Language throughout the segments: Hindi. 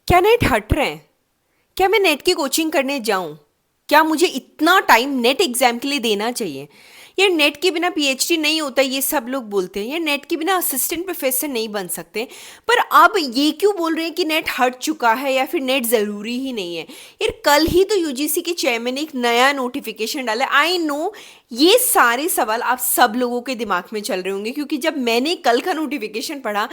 क्या नेट हट रहे हैं? क्या मैं नेट की कोचिंग करने जाऊं? क्या मुझे इतना टाइम नेट एग्जाम के लिए देना चाहिए? यार नेट के बिना पीएचडी नहीं होता, ये सब लोग बोलते हैं। यार नेट के बिना असिस्टेंट प्रोफेसर नहीं बन सकते। पर अब ये क्यों बोल रहे हैं कि नेट हट चुका है या फिर नेट ज़रूरी ही नहीं है? यार कल ही तो यूजीसी के चेयरमैन ने एक नया नोटिफिकेशन डाला। आई नो ये सारे सवाल आप सब लोगों के दिमाग में चल रहे होंगे, क्योंकि जब मैंने कल का नोटिफिकेशन पढ़ा,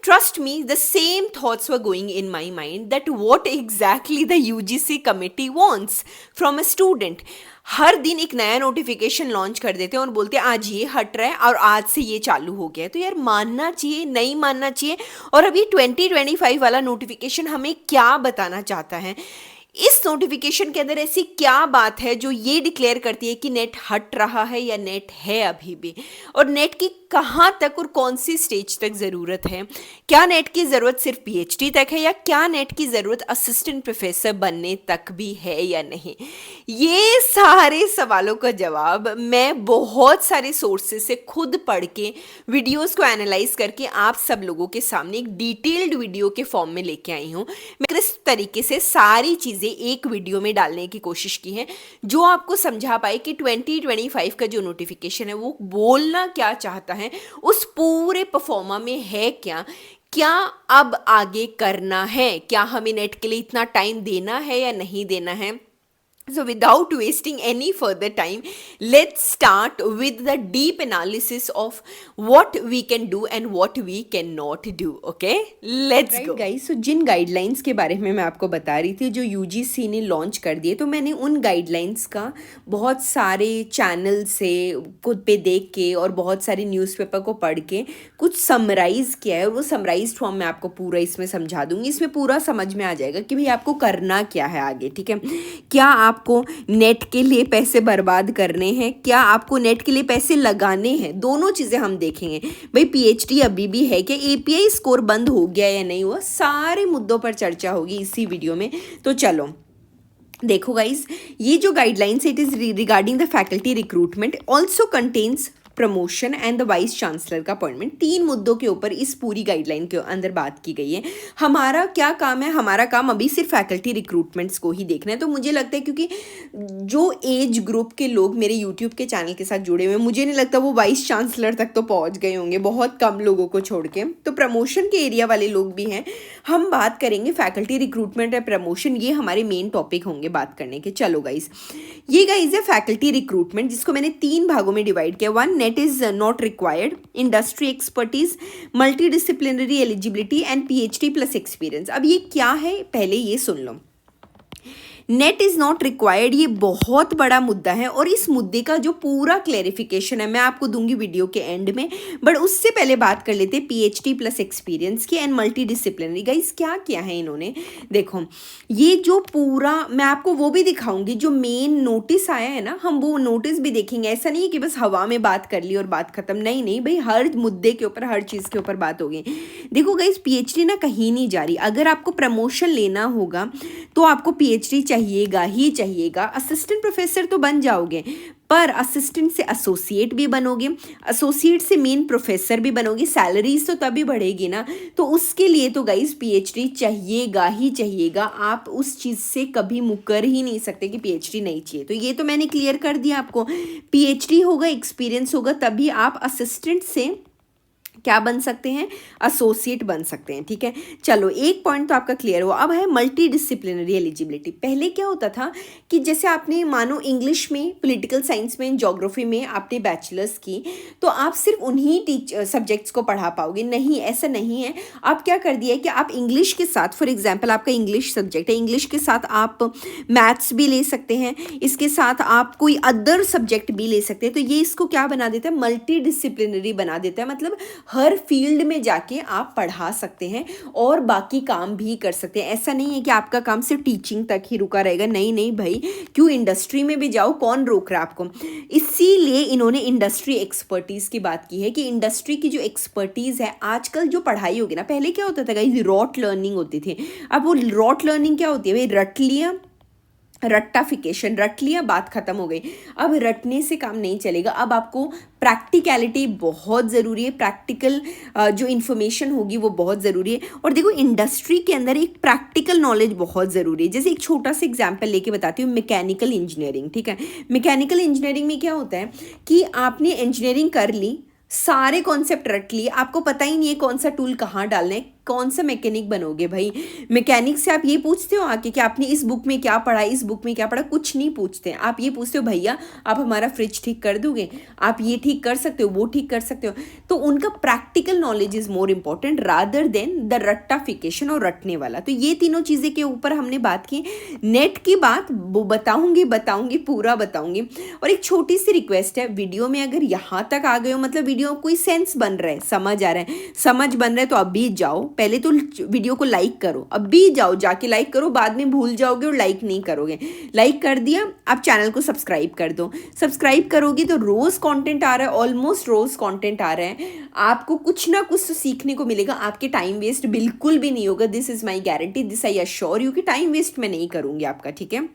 trust me, the same thoughts were going in my mind that what exactly the UGC committee wants from a student. हर दिन एक नया नोटिफिकेशन लॉन्च कर देते हैं और बोलते हैं आज ये हट रहा है और आज से ये चालू हो गया है। तो यार मानना चाहिए, नहीं मानना चाहिए? और अभी 2025 वाला नोटिफिकेशन हमें क्या बताना चाहता है? इस नोटिफिकेशन के अंदर ऐसी क्या बात है जो ये डिक्लेयर करती है कि नेट हट रहा है या नेट है अभी भी? और नेट की कहाँ तक और कौन सी स्टेज तक ज़रूरत है? क्या नेट की ज़रूरत सिर्फ पीएचडी तक है या क्या नेट की ज़रूरत असिस्टेंट प्रोफेसर बनने तक भी है या नहीं? ये सारे सवालों का जवाब मैं बहुत सारे सोर्सेज से खुद पढ़ के, वीडियोस को एनालाइज करके आप सब लोगों के सामने एक डिटेल्ड वीडियो के फॉर्म में लेके आई हूँ। मैं क्रिस्प तरीके से सारी चीज़ें एक वीडियो में डालने की कोशिश की है जो आपको समझा पाए कि 2025 का जो नोटिफिकेशन है वो बोलना क्या चाहता है, उस पूरे परफॉर्मा में है क्या, क्या अब आगे करना है, क्या हमें नेट के लिए इतना टाइम देना है या नहीं देना है। So without wasting any further time, let's start with the deep analysis of what we can do and what we cannot do. Okay, let's right go. Guys, so जिन गाइडलाइंस के बारे में मैं आपको बता रही थी जो यूजीसी ने लॉन्च कर दिए, तो मैंने उन गाइडलाइंस का बहुत सारे चैनल से खुद पे देख के और बहुत सारे न्यूज़पेपर को पढ़ के कुछ समराइज़ किया है, और वो समराइज फॉर्म में आपको पूरा इसमें समझा दूंगी। इसमें पूरा समझ में आ जाएगा कि भाई आपको करना क्या है आगे। ठीक है, क्या आपको नेट के लिए पैसे बर्बाद करने हैं, क्या आपको नेट के लिए पैसे लगाने हैं, दोनों चीज़ें हम देखेंगे। भाई पीएचडी अभी भी है क्या, एपीआई स्कोर बंद हो गया या नहीं हुआ, सारे मुद्दों पर चर्चा होगी इसी वीडियो में। तो चलो देखो गाइज, ये जो guidelines it is regarding the faculty recruitment, also contains promotion and the vice chancellor का अपॉइंटमेंट। 3 मुद्दों के ऊपर इस पूरी गाइडलाइन के अंदर बात की गई है। हमारा क्या काम है? हमारा काम अभी सिर्फ फैकल्टी रिक्रूटमेंट्स को ही देखना है। तो मुझे लगता है क्योंकि जो एज ग्रुप के लोग मेरे यूट्यूब के चैनल के साथ जुड़े हुए हैं, मुझे नहीं लगता वो वाइस चांसलर तक तो पहुंच गए होंगे, बहुत कम लोगों को छोड़ के। तो प्रमोशन के एरिया वाले लोग भी हैं। हम बात करेंगे फैकल्टी रिक्रूटमेंट और प्रमोशन, ये हमारे मेन टॉपिक होंगे बात करने के। चलो गाइज, ये गाइज है फैकल्टी रिक्रूटमेंट, जिसको मैंने 3 भागों में डिवाइड किया। 1, net is not required, industry expertise, multi disciplinary eligibility and PhD plus experience. अब ये क्या है पहले ये सुन लो। नेट इज़ नॉट रिक्वायर्ड, ये बहुत बड़ा मुद्दा है और इस मुद्दे का जो पूरा क्लेरिफिकेशन है मैं आपको दूंगी वीडियो के एंड में। बट उससे पहले बात कर लेते हैं पीएचडी प्लस एक्सपीरियंस की एंड मल्टी डिसिप्लिनरी। गाइस क्या किया है इन्होंने, देखो ये जो पूरा मैं आपको वो भी दिखाऊंगी जो मेन नोटिस आया है ना, हम वो नोटिस भी देखेंगे। ऐसा नहीं है कि बस हवा में बात कर ली और बात खत्म, नहीं नहीं भाई, हर मुद्दे के ऊपर हर चीज़ के ऊपर बात होगी। देखो गाइस, पीएचडी ना कहीं नहीं जा रही। अगर आपको प्रमोशन लेना होगा तो आपको पीएचडी चाहिएगा ही चाहिएगा। असिस्टेंट प्रोफेसर तो बन जाओगे, पर असिस्टेंट से एसोसिएट भी बनोगे, एसोसिएट से मेन प्रोफेसर भी बनोगे, सैलरीज तो तभी बढ़ेगी ना। तो उसके लिए तो गाइस पीएचडी चाहिएगा ही चाहिएगा। आप उस चीज़ से कभी मुकर ही नहीं सकते कि पीएचडी नहीं चाहिए। तो ये तो मैंने क्लियर कर दिया आपको। पीएचडी होगा, एक्सपीरियंस होगा, तभी आप असिस्टेंट से क्या बन सकते हैं, एसोसिएट बन सकते हैं। ठीक है, चलो एक पॉइंट तो आपका क्लियर हुआ। अब है मल्टी डिसिप्लिनरी एलिजिबिलिटी। पहले क्या होता था कि जैसे आपने मानो इंग्लिश में, पॉलिटिकल साइंस में, ज्योग्राफी में आपने बैचलर्स की, तो आप सिर्फ उन्हीं सब्जेक्ट्स को पढ़ा पाओगे। नहीं, ऐसा नहीं है। आप क्या कर दिया है कि आप इंग्लिश के साथ, फॉर एग्जाम्पल आपका इंग्लिश सब्जेक्ट है, इंग्लिश के साथ आप मैथ्स भी ले सकते हैं, इसके साथ आप कोई अदर सब्जेक्ट भी ले सकते हैं। तो ये इसको क्या बना देता है, मल्टी डिसिप्लिनरी बना देता है। मतलब हर फील्ड में जाके आप पढ़ा सकते हैं और बाकी काम भी कर सकते हैं। ऐसा नहीं है कि आपका काम सिर्फ टीचिंग तक ही रुका रहेगा। नहीं नहीं भाई, क्यों इंडस्ट्री में भी जाओ, कौन रोक रहा है आपको। इसीलिए इन्होंने इंडस्ट्री एक्सपर्टीज की बात की है कि इंडस्ट्री की जो एक्सपर्टीज है, आजकल जो पढ़ाई होगी ना, पहले क्या होता था गाइस, रॉट लर्निंग होती थी। अब वो रॉट लर्निंग क्या होती है भाई, रट लिया रट्टाफिकेशन, रट लिया, बात खत्म हो गई। अब रटने से काम नहीं चलेगा, अब आपको प्रैक्टिकलिटी बहुत ज़रूरी है, प्रैक्टिकल जो इन्फॉर्मेशन होगी वो बहुत ज़रूरी है। और देखो इंडस्ट्री के अंदर एक प्रैक्टिकल नॉलेज बहुत ज़रूरी है। जैसे एक छोटा सा एग्जांपल लेके बताती हूँ, मैकेनिकल इंजीनियरिंग, ठीक है। मैकेनिकल इंजीनियरिंग में क्या होता है कि आपने इंजीनियरिंग कर ली, सारे कॉन्सेप्ट रट लिए, आपको पता ही नहीं है कौन सा टूल कहाँ डालना है, कौन सा मैकेनिक बनोगे भाई। मैकेनिक से आप ये पूछते हो आके कि आपने इस बुक में क्या पढ़ा, इस बुक में क्या पढ़ा, कुछ नहीं पूछते। आप ये पूछते हो भैया आप हमारा फ्रिज ठीक कर दोगे, आप ये ठीक कर सकते हो, वो ठीक कर सकते हो। तो उनका practical knowledge is more important rather than the रट्टाफिकेशन और रटने वाला। तो ये तीनों चीज़ें के ऊपर हमने बात की। नेट की बात वो बताऊंगी पूरा बताऊंगी। और एक छोटी सी रिक्वेस्ट है, वीडियो में अगर यहाँ तक आ गए हो मतलब वीडियो कोई सेंस बन रहा है, समझ आ रहा है, समझ बन रहा है, तो अभी जाओ, पहले तो वीडियो को लाइक करो, अभी जाओ जाके लाइक करो, बाद में भूल जाओगे और लाइक नहीं करोगे। लाइक कर दिया, आप चैनल को सब्सक्राइब कर दो। सब्सक्राइब करोगे तो रोज कंटेंट आ रहा है, ऑलमोस्ट रोज कंटेंट आ रहा है, आपको कुछ ना कुछ तो सीखने को मिलेगा, आपके टाइम वेस्ट बिल्कुल भी नहीं होगा। This is my guarantee, this I assure you कि टाइम वेस्ट मैं नहीं करूँगी आपका, ठीक है।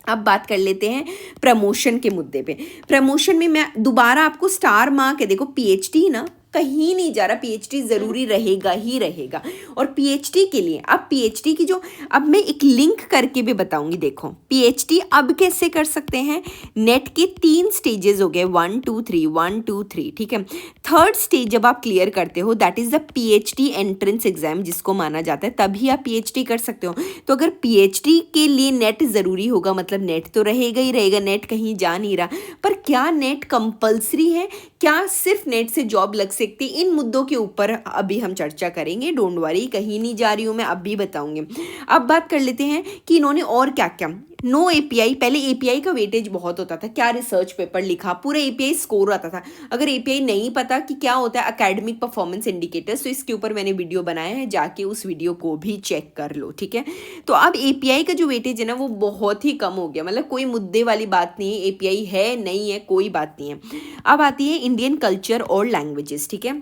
अब बात कर लेते हैं प्रमोशन के मुद्दे पे। प्रमोशन में मैं दोबारा आपको स्टार मार्क है, देखो पीएचडी ना कहीं नहीं जा रहा, पीएचडी जरूरी रहेगा ही रहेगा। और पीएचडी के लिए अब पीएचडी की जो अब मैं एक लिंक करके भी बताऊंगी। देखो पीएचडी अब कैसे कर सकते हैं, नेट के 3 स्टेजेस हो गए, 1 2 3 1 2 3, ठीक है। थर्ड स्टेज जब आप क्लियर करते हो that is the PhD entrance exam जिसको माना जाता है, तभी आप पीएचडी कर सकते हो। तो अगर पीएचडी के लिए नेट जरूरी होगा मतलब नेट तो रहेगा ही रहेगा, नेट कहीं जा नहीं रहा। पर क्या नेट कंपल्सरी है, क्या सिर्फ नेट से जॉब लग सकती, इन मुद्दों के ऊपर अभी हम चर्चा करेंगे। डोंट वरी, कहीं नहीं जा रही हूँ मैं, अभी बताऊंगी। अब बात कर लेते हैं कि इन्होंने और क्या क्या। नो एपीआई, पहले एपीआई का वेटेज बहुत होता था, क्या रिसर्च पेपर लिखा पूरा एपीआई स्कोर आता था। अगर एपीआई नहीं पता कि क्या होता है एकेडमिक परफॉर्मेंस इंडिकेटर्स, तो इसके ऊपर मैंने वीडियो बनाया है, जाके उस वीडियो को भी चेक कर लो, ठीक है। तो अब एपीआई का जो वेटेज है ना वो बहुत ही कम हो गया, मतलब कोई मुद्दे वाली बात नहीं है, एपीआई है नहीं है कोई बात नहीं है। अब आती है इंडियन कल्चर और लैंग्वेजेस, ठीक है।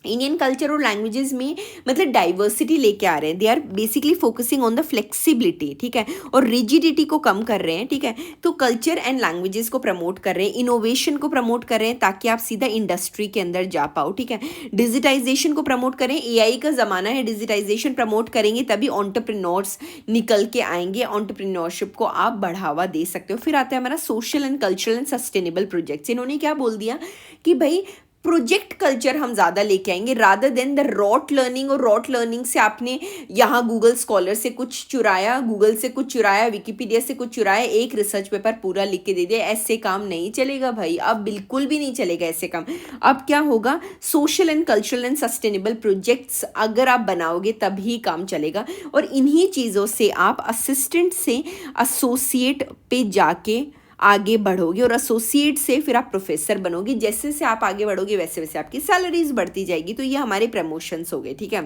इंडियन कल्चर और लैंग्वेजेस में मतलब डाइवर्सिटी लेके आ रहे हैं, they are basically focusing on the flexibility, ठीक है, और रिजिडिटी को कम कर रहे हैं, ठीक है। तो कल्चर एंड लैंग्वेजेस को प्रमोट कर रहे हैं, इनोवेशन को प्रमोट कर रहे हैं ताकि आप सीधा इंडस्ट्री के अंदर जा पाओ, ठीक है। डिजिटाइजेशन को प्रमोट करें, एआई का ज़माना है, डिजिटाइजेशन प्रमोट करेंगे तभी एंटरप्रेन्योर्स निकल के आएंगे, एंटरप्रेन्योरशिप को आप बढ़ावा दे सकते हो। फिर आता है हमारा social and cultural and sustainable projects. इन्होंने क्या बोल दिया कि भाई प्रोजेक्ट कल्चर हम ज़्यादा लेके आएंगे rather than the rote learning. और रॉट लर्निंग से आपने यहाँ गूगल स्कॉलर से कुछ चुराया, गूगल से कुछ चुराया, विकीपीडिया से कुछ चुराया, एक रिसर्च पेपर पूरा लिख के दे दिया, ऐसे काम नहीं चलेगा भाई, अब बिल्कुल भी नहीं चलेगा ऐसे काम। अब क्या होगा, social and cultural and sustainable projects अगर आप बनाओगे तभी काम चलेगा। और इन्हीं चीज़ों से आप असिस्टेंट से एसोसिएट पे जाके आगे बढ़ोगे और एसोसिएट से फिर आप प्रोफेसर बनोगे। जैसे जैसे आप आगे बढ़ोगे वैसे वैसे आपकी सैलरीज बढ़ती जाएगी। तो ये हमारे प्रमोशंस हो गए, ठीक है।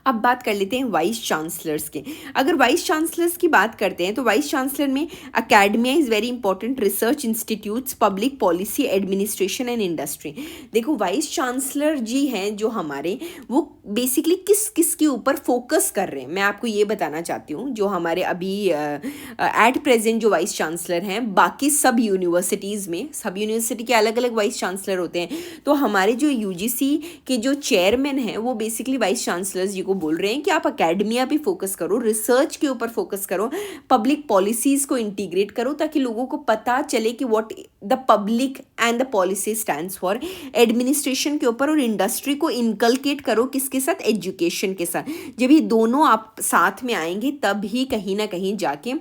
अब बात कर लेते हैं वाइस चांसलर्स के। अगर वाइस चांसलर्स की बात करते हैं तो वाइस चांसलर में academia is very important, research institutes, public policy, administration and industry. देखो वाइस चांसलर जी हैं जो हमारे, वो बेसिकली किस किस के ऊपर फोकस कर रहे हैं मैं आपको ये बताना चाहती हूँ। जो हमारे अभी एट प्रेजेंट जो वाइस चांसलर हैं बाकी सब यूनिवर्सिटीज़ में, सब यूनिवर्सिटी के अलग अलग वाइस चांसलर होते हैं। तो हमारे जो यूजीसी के जो चेयरमैन हैं वो बेसिकली वाइस चांसलर्स जी को बोल रहे हैं कि आप अकेडमिया पे फोकस करो, रिसर्च के ऊपर फोकस करो, पब्लिक पॉलिसीज़ को इंटीग्रेट करो ताकि लोगों को पता चले कि what the public and the policy stands for. Administration के ऊपर और इंडस्ट्री को इनकलकेट करो, किसके साथ, एजुकेशन के साथ। जब ये दोनों आप साथ में आएंगे तब ही कहीं ना कहीं जाके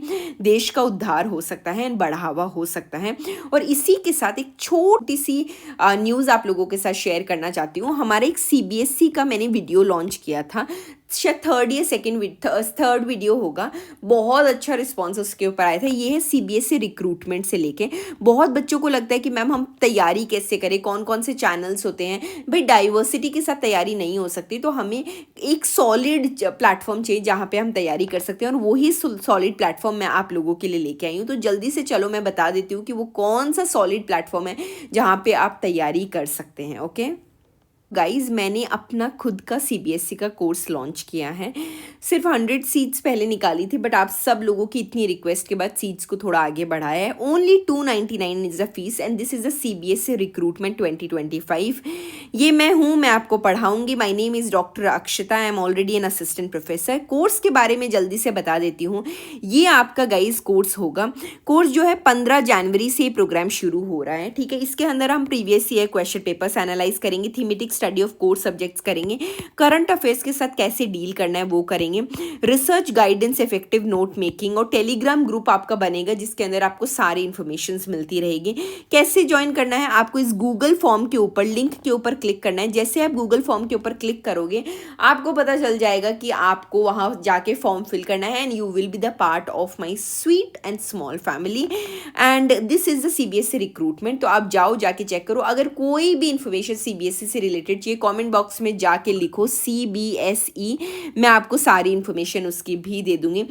देश का उद्धार हो सकता है, बढ़ावा हो सकता है। और इसी के साथ एक छोटी सी न्यूज़ आप लोगों के साथ शेयर करना चाहती हूँ। हमारे एक सीबीएसई का मैंने वीडियो लॉन्च किया था, शायद थर्ड वीडियो होगा, बहुत अच्छा रिस्पॉन्स उसके ऊपर आया था। ये है सीबीएसई रिक्रूटमेंट से लेके। बहुत बच्चों को लगता है कि मैम हम तैयारी कैसे करें, कौन कौन से चैनल्स होते हैं। भाई डाइवर्सिटी के साथ तैयारी नहीं हो सकती, तो हमें एक सॉलिड प्लेटफॉर्म चाहिए जहाँ पे हम तैयारी कर सकते हैं, और वही सॉलिड प्लेटफॉर्म मैं आप लोगों के लिए लेके आई हूँ। तो जल्दी से चलो मैं बता देती हूँ कि वो कौन सा सॉलिड प्लेटफॉर्म है जहाँ पे आप तैयारी कर सकते हैं। ओके, गाइस मैंने अपना खुद का सीबीएसई का कोर्स लॉन्च किया है। सिर्फ 100 सीट्स पहले निकाली थी, बट आप सब लोगों की इतनी रिक्वेस्ट के बाद सीट्स को थोड़ा आगे बढ़ाया है। Only 299 is the fees and this is the CBSE recruitment 2025। ये मैं आपको पढ़ाऊंगी। My name is doctor Akshata, I am already an assistant professor. Course के बारे में जल्दी से बता देती हूँ। ये आपका गाइस कोर्स होगा। कोर्स जो है 15 जनवरी से प्रोग्राम शुरू हो रहा है, ठीक है। इसके अंदर हम previous year question papers analyse करेंगे, thematic study of core subjects करेंगे, करंट अफेयर्स के साथ कैसे डील करना है वो करेंगे, research guidance, effective note making, और टेलीग्राम ग्रुप आपका बनेगा जिसके अंदर आपको सारी इन्फॉर्मेशन मिलती रहेगी। कैसे ज्वाइन करना है, आपको इस गूगल फॉर्म के ऊपर लिंक के ऊपर क्लिक करना है। जैसे आप गूगल फॉर्म के ऊपर क्लिक करोगे आपको पता चल जाएगा कि आपको वहाँ जाके फॉर्म फिल करना है and you will be the part of my sweet and small family and this is the CBSE recruitment. तो आप जाओ, जाके चेक करो। अगर कोई भी इन्फॉर्मेशन सीबीएसई से रिलेटेड चाहिए कमेंट बॉक्स में जाके लिखो सीबीएसई, मैं आपको सारी इन्फॉर्मेशन उसकी भी दे दूंगी।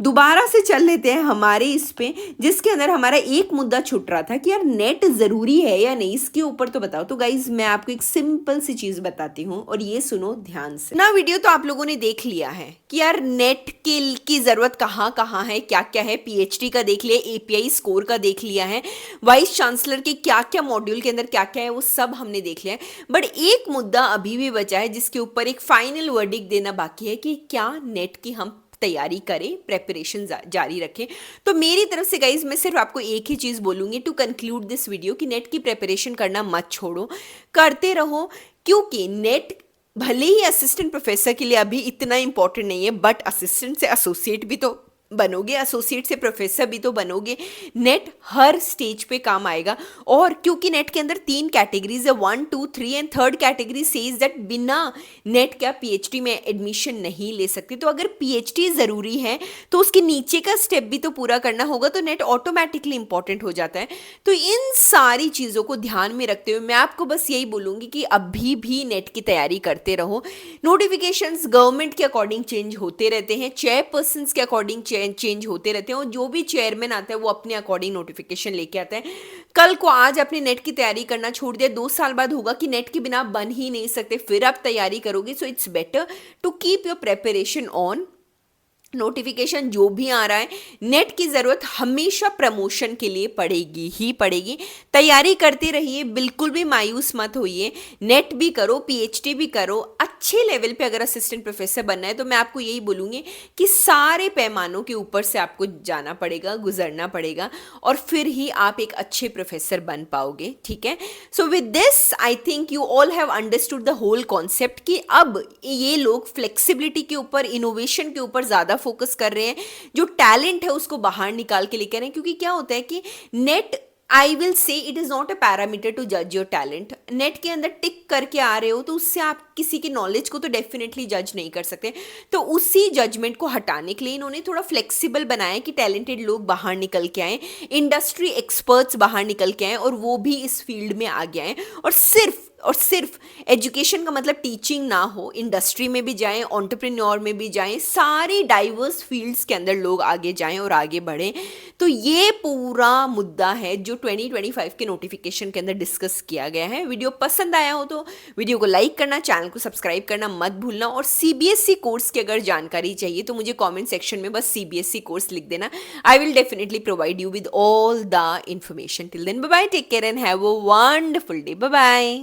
दोबारा से चल लेते हैं हमारे इस पे, जिसके अंदर हमारा एक मुद्दा छूट रहा था कि यार नेट ज़रूरी है या नहीं, इसके ऊपर तो बताओ। तो गाइज मैं आपको एक सिंपल सी चीज़ बताती हूँ और ये सुनो ध्यान से ना। वीडियो तो आप लोगों ने देख लिया है कि यार नेट की ज़रूरत कहाँ कहाँ है, क्या क्या है। पीएचडी का देख लिया, एपीआई स्कोर का देख लिया है, वाइस चांसलर के क्या क्या मॉड्यूल के अंदर क्या क्या है वो सब हमने देख लिया है। बट एक मुद्दा अभी भी बचा है जिसके ऊपर एक फाइनल वर्डिक्ट देना बाकी है कि क्या नेट की हम तैयारी करें, प्रेपरेशन जारी रखें। तो मेरी तरफ से गाइज मैं सिर्फ आपको एक ही चीज़ बोलूँगी टू कंक्लूड दिस वीडियो कि नेट की प्रेपरेशन करना मत छोड़ो, करते रहो। क्योंकि नेट भले ही असिस्टेंट प्रोफेसर के लिए अभी इतना इंपॉर्टेंट नहीं है, बट असिस्टेंट से एसोसिएट भी तो बनोगे, एसोसिएट से प्रोफेसर भी तो बनोगे। नेट हर स्टेज पे काम आएगा। और क्योंकि नेट के अंदर 3 कैटेगरीज है, 1, 2, 3 and third category says that बिना नेट क्या पीएचडी में एडमिशन नहीं ले सकती। तो अगर पीएचडी ज़रूरी है तो उसके नीचे का स्टेप भी तो पूरा करना होगा, तो नेट ऑटोमेटिकली इंपॉर्टेंट हो जाता है। तो इन सारी चीज़ों को ध्यान में रखते हुए मैं आपको बस यही बोलूँगी कि अभी भी नेट की तैयारी करते रहो। नोटिफिकेशंस गवर्नमेंट के अकॉर्डिंग चेंज होते रहते हैं, चेयरपर्सन्स के अकॉर्डिंग चेंज होते रहते हैं, और जो भी चेयरमैन आता है वो अपने अकॉर्डिंग नोटिफिकेशन लेके आता है। कल को आज अपने नेट की तैयारी करना छोड़ दिया, 2 साल बाद होगा कि नेट के बिना आप बन ही नहीं सकते, फिर आप तैयारी करोगे। So it's better to keep your preparation on. Notification जो भी आ रहा है, नेट की ज़रूरत हमेशा प्रमोशन के लिए पड़ेगी ही पड़ेगी। तैयारी करते रहिए, बिल्कुल भी मायूस मत होइए। नेट भी करो, पीएचडी भी करो। अच्छे लेवल पे अगर असिस्टेंट प्रोफेसर बनना है तो मैं आपको यही बोलूँगी कि सारे पैमानों के ऊपर से आपको जाना पड़ेगा, गुजरना पड़ेगा, और फिर ही आप एक अच्छे प्रोफेसर बन पाओगे, ठीक है। So with this I think you all have understood the whole concept कि अब ये लोग फ्लेक्सिबिलिटी के ऊपर, इनोवेशन के ऊपर ज़्यादा फोकस कर रहे हैं। जो टैलेंट है उसको बाहर निकाल के लेकर आए हैं। क्योंकि क्या होता है कि NET, I will say it is not a parameter to जज योर टैलेंट। नेट के अंदर टिक करके आ रहे हो तो उससे आप किसी की नॉलेज को तो डेफिनेटली जज नहीं कर सकते। तो उसी जजमेंट को हटाने के लिए इन्होंने थोड़ा फ्लेक्सिबल बनाया कि टैलेंटेड लोग बाहर निकल के आए, इंडस्ट्री एक्सपर्ट्स बाहर निकल के आए, और वो भी इस फील्ड में आ गए हैं। और सिर्फ एजुकेशन का मतलब टीचिंग ना हो, इंडस्ट्री में भी जाएं, एंटरप्रेन्योर में भी जाएं, सारी डाइवर्स फील्ड्स के अंदर लोग आगे जाएं और आगे बढ़ें। तो ये पूरा मुद्दा है जो 2025 के नोटिफिकेशन के अंदर डिस्कस किया गया है। वीडियो पसंद आया हो तो वीडियो को लाइक करना, चैनल को सब्सक्राइब करना मत भूलना। और सीबीएसई कोर्स की अगर जानकारी चाहिए तो मुझे कॉमेंट सेक्शन में बस सीबीएसई कोर्स लिख देना। I will definitely provide you with all the information. Till then bye bye, take care and have a wonderful day. Bye bye.